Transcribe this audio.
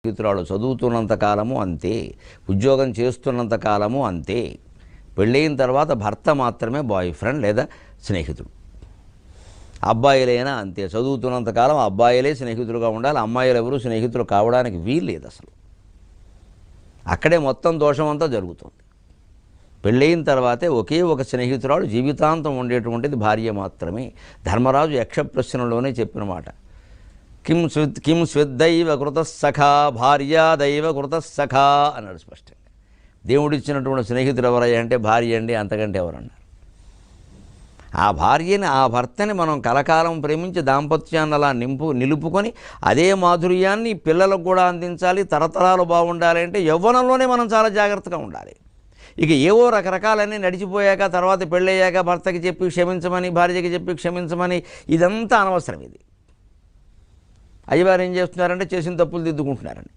స్నేహితురాలు చదువుతున్నంత కాలము అంతే, ఉద్యోగం చేస్తున్నంత కాలము అంతే. పెళ్ళైన తర్వాత భర్త మాత్రమే బాయ్ ఫ్రెండ్ లేదా స్నేహితుడు. అబ్బాయిలైనా అంతే, చదువుతున్నంత కాలం అబ్బాయిలే స్నేహితులుగా ఉండాలి, అమ్మాయిలు ఎవరు స్నేహితులు కావడానికి వీల్లేదు అసలు. అక్కడే మొత్తం దోషం అంతా జరుగుతుంది. పెళ్ళైన తర్వాతే ఒకే ఒక స్నేహితురాలు జీవితాంతం ఉండేటువంటిది భార్య మాత్రమే. ధర్మరాజు యక్ష ప్రశ్నలోనే చెప్పిన మాట, కిం స్విద్దైవ కృతస్సఖా భార్యాదైవ కృతస్సఖా అన్నాడు స్పష్టంగా. దేవుడిచ్చినటువంటి స్నేహితుడు ఎవరయ్యా అంటే భార్య అండి, అంతకంటే ఎవరన్నారు. ఆ భార్యని, ఆ భర్తని మనం కలకాలం ప్రేమించి దాంపత్యాన్ని అలా నిలుపుకొని అదే మాధుర్యాన్ని పిల్లలకు కూడా అందించాలి, తరతరాలు బాగుండాలి అంటే యవ్వనంలోనే మనం చాలా జాగ్రత్తగా ఉండాలి. ఇక ఏవో రకరకాలన్నీ నడిచిపోయాక తర్వాత పెళ్ళయ్యాక భర్తకి చెప్పి క్షమించమని, భార్యకి చెప్పి క్షమించమని, ఇదంతా అనవసరం. ఇది అయ్యవారు ఏం చేస్తున్నారంటే చేసిన తప్పులు దిద్దుకుంటున్నారని.